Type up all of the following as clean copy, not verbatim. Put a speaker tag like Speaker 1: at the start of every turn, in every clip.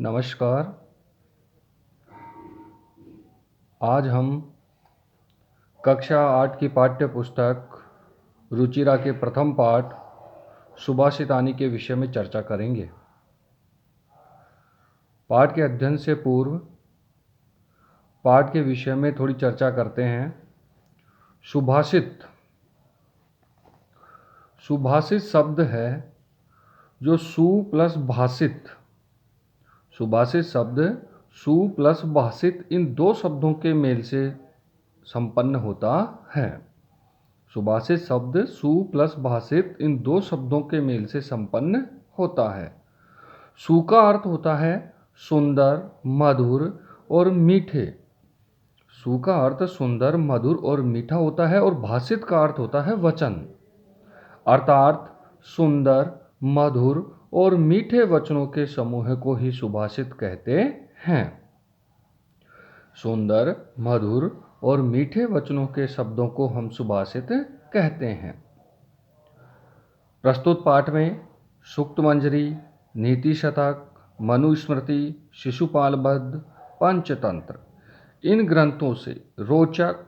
Speaker 1: नमस्कार। आज हम कक्षा 8 की पाठ्य पुस्तक रुचिरा के प्रथम पाठ सुभाषितानी के विषय में चर्चा करेंगे। पाठ के अध्ययन से पूर्व पाठ के विषय में थोड़ी चर्चा करते हैं। सुभाषित शब्द है जो सु प्लस भाषित, सुभाषित शब्द सु प्लस भाषित इन दो शब्दों के मेल से संपन्न होता है। सुभाषित शब्द सु प्लस भाषित इन दो शब्दों के मेल से संपन्न होता है। सु का अर्थ होता है सुंदर, मधुर और मीठे। सु का अर्थ सुंदर, मधुर और मीठा होता है और भाषित का अर्थ होता है वचन, अर्थात सुंदर, मधुर और मीठे वचनों के समूह को ही सुभाषित कहते हैं। सुंदर, मधुर और मीठे वचनों के शब्दों को हम सुभाषित कहते हैं। प्रस्तुत पाठ में सूक्त मंजरी, नीति शतक, मनुस्मृति, शिशुपालवध, पंचतंत्र इन ग्रंथों से रोचक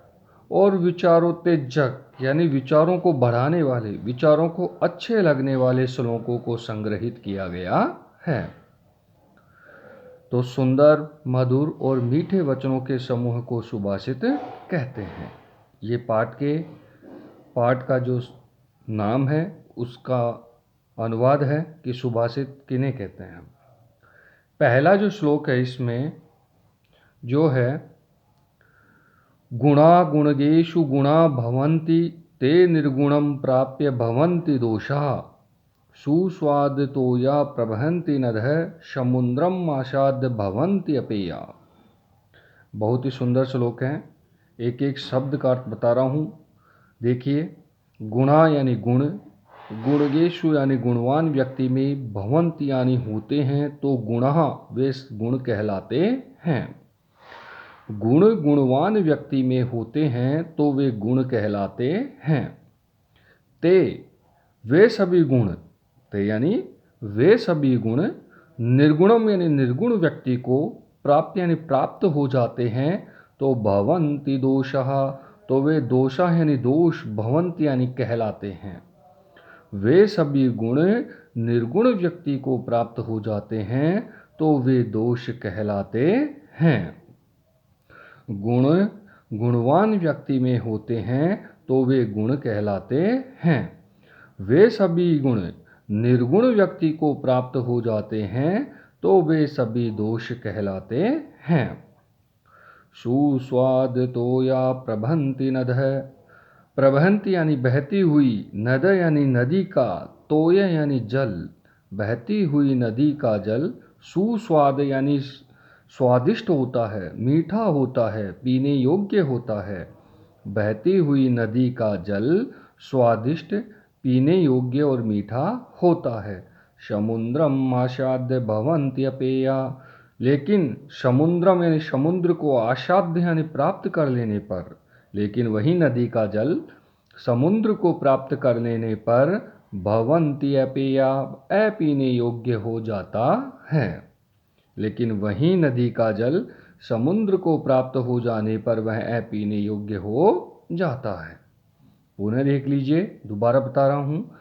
Speaker 1: और विचारोत्तेजक यानी विचारों को बढ़ाने वाले, विचारों को अच्छे लगने वाले श्लोकों को संग्रहित किया गया है। तो सुंदर, मधुर और मीठे वचनों के समूह को सुभाषित कहते हैं। ये पाठ का जो नाम है उसका अनुवाद है कि सुभाषित किन्हें कहते हैं। पहला जो श्लोक है इसमें जो है, गुणा गुणगेषु गुणा भवन्ति ते निर्गुणं प्राप्य भवन्ति दोषाः सुस्वादतोया प्रवहन्ति नदः समुद्रम आसाद्य भवन्ति अपेया। बहुत ही सुंदर श्लोक है। एक एक शब्द का अर्थ बता रहा हूँ। देखिए, गुणा यानी गुण, गुणगेषु यानी गुणवान व्यक्ति में, भवन्ति यानी होते हैं, तो गुणः वे गुण कहलाते हैं। गुण गुणवान व्यक्ति में होते हैं तो वे गुण कहलाते हैं। ते वे सभी गुण, ते यानी वे सभी गुण, निर्गुणम यानी निर्गुण व्यक्ति को, प्राप्त यानी प्राप्त हो जाते हैं, तो भवन्ति दोषः तो वे दोषः यानी दोष, भवन्ति यानी कहलाते हैं। वे सभी गुण निर्गुण व्यक्ति को प्राप्त हो जाते हैं तो वे दोष कहलाते हैं। गुण गुणवान व्यक्ति में होते हैं तो वे गुण कहलाते हैं। वे सभी गुण निर्गुण व्यक्ति को प्राप्त हो जाते हैं तो वे सभी दोष कहलाते हैं। सुस्वादतोया प्रवहन्ति नदः, प्रवहन्ति यानी बहती हुई, नद यानी नदी का, तोय यानी जल, बहती हुई नदी का जल, सुस्वाद यानी स्वादिष्ट होता है, मीठा होता है, पीने योग्य होता है। बहती हुई नदी का जल स्वादिष्ट, पीने योग्य और मीठा होता है। समुद्रम आसाद्य भवन्ति अपेया, लेकिन समुद्रम यानी समुद्र को, आसाद्य यानी प्राप्त कर लेने पर, लेकिन वही नदी का जल समुद्र को प्राप्त कर लेने पर भवन्ति अपेया, अपीने योग्य हो जाता है। लेकिन वही नदी का जल समुद्र को प्राप्त हो जाने पर वह अपीने योग्य हो जाता है। पुनः देख लीजिए, दोबारा बता रहा हूँ।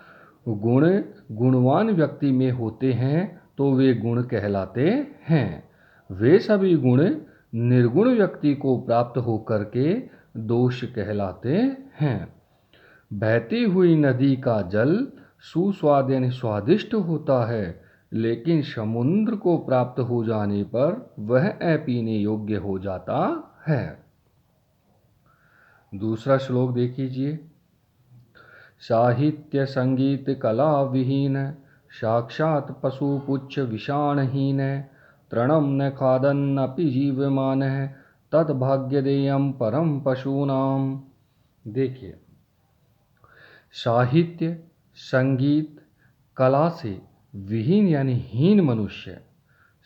Speaker 1: गुण गुणवान व्यक्ति में होते हैं तो वे गुण कहलाते हैं। वे सभी गुण निर्गुण व्यक्ति को प्राप्त होकर के दोष कहलाते हैं। बहती हुई नदी का जल सुस्वाद यानी स्वादिष्ट होता है, लेकिन समुद्र को प्राप्त हो जाने पर वह अपीने योग्य हो जाता है। दूसरा श्लोक देख लीजिए। साहित्य संगीत कला विहीन, साक्षात पशु पुच्छ विषाणहीन, तृणम न खादन्नपि जीवमान, तद्भाग्यदेयम परम पशूनाम। देखिए, साहित्य, संगीत, कला से विहीन यानी हीन मनुष्य,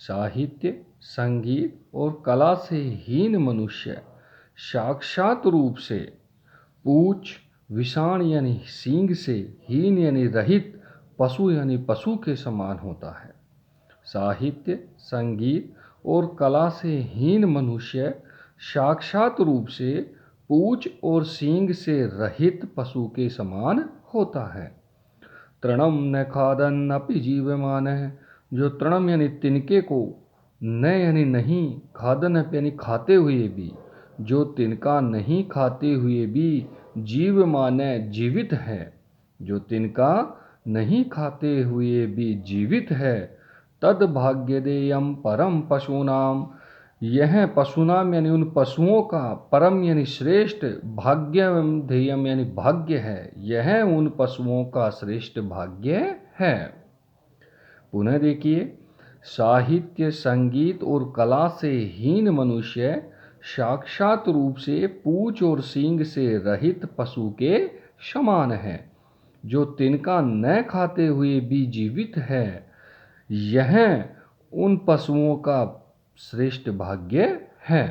Speaker 1: साहित्य, संगीत और कला से हीन मनुष्य साक्षात रूप से पूछ, विषाण यानी सींग से, हीन यानी रहित, पशु यानी पशु के समान होता है। साहित्य, संगीत और कला से हीन मनुष्य साक्षात रूप से पूंछ और सींग से रहित पशु के समान होता है। तृणम न खादन अपि जीवमान है, जो तृणम यानी तिनके को, न यानी नहीं, खादन यानी खाते हुए भी, जो तिनका नहीं खाते हुए भी जीवमान जीवित है, जो तिनका नहीं खाते हुए भी जीवित है। तद भाग्यदेयम परम पशूनाम, यह पशुनाम यानी उन पशुओं का, परम यानी श्रेष्ठ, भाग्यम ध्येयम यानी भाग्य है, यह उन पशुओं का श्रेष्ठ भाग्य है। पुनः देखिए, साहित्य, संगीत और कला से हीन मनुष्य साक्षात रूप से पूंछ और सींग से रहित पशु के समान है, जो तिनका न खाते हुए भी जीवित है, यह उन पशुओं का श्रेष्ठ भाग्य है।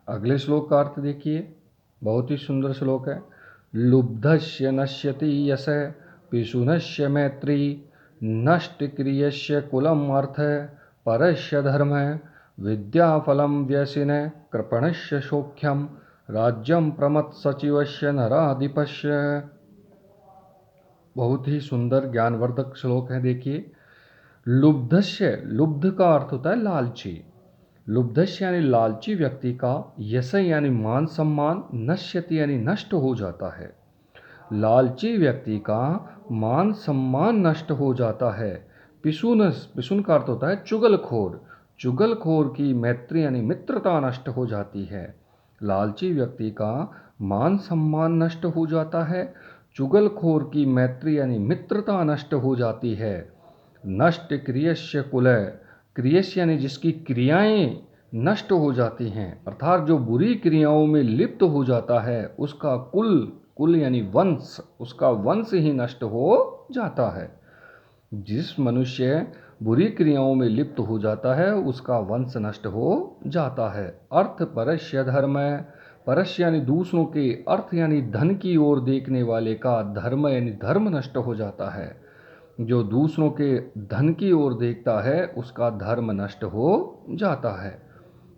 Speaker 1: अगले श्लोक का अर्थ देखिए, बहुत ही सुंदर श्लोक है। लुब्धस्य नश्यति यश पिशुनस्य मैत्री, नष्ट क्रियस्य कुलम अर्थ परस्य धर्म, विद्याफलम व्यसिन कृपणस्य सौख्यम, राज्यम प्रमथ सचिवस्य नराधिपस्य। बहुत ही सुंदर ज्ञानवर्धक श्लोक है। देखिए, लुब्धस्य, लुब्ध का अर्थ होता है लालची। लुब्धस्य यानी लालची व्यक्ति का, यश यानी मान सम्मान, नश्यति यानी नष्ट हो जाता है। लालची व्यक्ति का मान सम्मान नष्ट हो जाता है। पिशुनस, पिशुन का अर्थ होता है चुगलखोर, चुगलखोर की मैत्री यानी मित्रता नष्ट हो जाती है। लालची व्यक्ति का मान सम्मान नष्ट हो जाता है, चुगलखोर की मैत्री यानी मित्रता नष्ट हो जाती है। नष्ट क्रियस्य कुलय, क्रियस्य यानी जिसकी क्रियाएं नष्ट हो जाती हैं, अर्थात जो बुरी क्रियाओं में लिप्त हो जाता है, उसका कुल, कुल यानी वंश, उसका वंश ही नष्ट हो जाता है। जिस मनुष्य बुरी क्रियाओं में लिप्त हो जाता है, उसका वंश नष्ट हो जाता है। अर्थ परस्य धर्म, परस्य यानी दूसरों के, अर्थ यानी धन की ओर देखने वाले का, धर्म यानी धर्म नष्ट हो जाता है। जो दूसरों के धन की ओर देखता है, उसका धर्म नष्ट हो जाता है।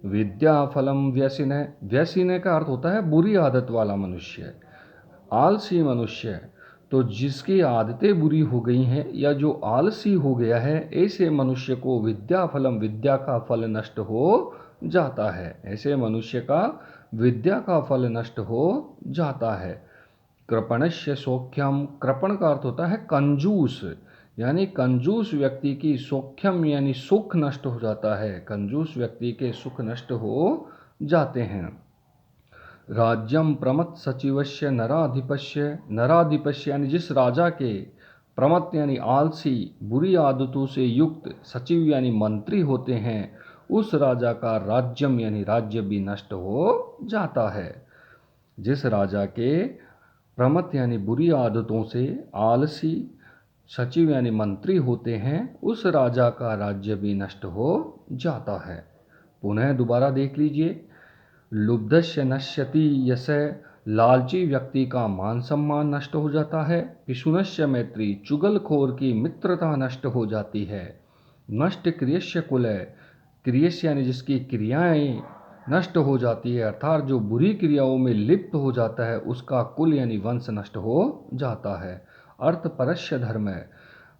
Speaker 1: विद्या फलम व्यसिन, व्यसिन का अर्थ होता है बुरी आदत वाला मनुष्य, आलसी मनुष्य। तो जिसकी आदतें बुरी हो गई हैं या जो आलसी हो गया है, ऐसे मनुष्य को विद्या फलम, विद्या का फल नष्ट हो जाता है। ऐसे मनुष्य का विद्या का फल नष्ट हो जाता है। कृपणस्य सौख्यम, कृपण का अर्थ होता है कंजूस, यानी कंजूस व्यक्ति की सौख्यम यानी सुख नष्ट हो जाता है, कंजूस व्यक्ति के सुख नष्ट हो जाते हैं। राज्यम प्रमथ सचिवस्य नराधिपस्य, नराधिपस्य यानी जिस राजा के, प्रमथ यानी आलसी, बुरी आदतों से युक्त, सचिव यानी मंत्री होते हैं, उस राजा का राज्यम यानी राज्य भी नष्ट हो जाता है। जिस राजा के प्रमथ यानी बुरी आदतों से आलसी, सचिव यानी मंत्री होते हैं, उस राजा का राज्य भी नष्ट हो जाता है। पुनः दोबारा देख लीजिए, लुब्धस्य नश्यति यश, लालची व्यक्ति का मान सम्मान नष्ट हो जाता है। पिशुनस्य मैत्री, चुगलखोर की मित्रता नष्ट हो जाती है। नष्ट क्रियस्य कुलय, क्रियस्य यानी जिसकी क्रियाएं नष्ट हो जाती है, अर्थात जो बुरी क्रियाओं में लिप्त हो जाता है, उसका कुल यानी वंश नष्ट हो जाता है। अर्थ परस्य धर्म,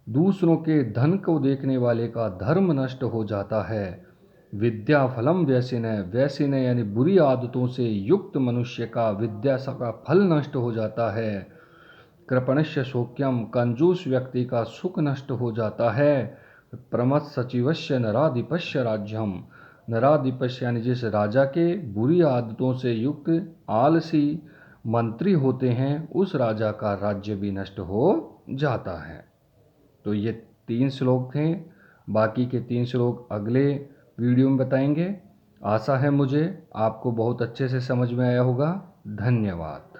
Speaker 1: दूसरों के धन को देखने वाले का धर्म नष्ट हो जाता है। विद्या फलम व्यसिन, व्यसिन यानी बुरी आदतों से युक्त मनुष्य का विद्या का फल नष्ट हो जाता है। कृपणस्य सौख्यम, कंजूस व्यक्ति का सुख नष्ट हो जाता है। प्रमथ सचिवस्य नराधिपस्य राज्यम, नराधिपस्य यानी जिस राजा के बुरी आदतों से युक्त आलसी मंत्री होते हैं, उस राजा का राज्य भी नष्ट हो जाता है। तो ये 3 श्लोक थे, बाकी के 3 श्लोक अगले वीडियो में बताएंगे। आशा है मुझे आपको बहुत अच्छे से समझ में आया होगा। धन्यवाद।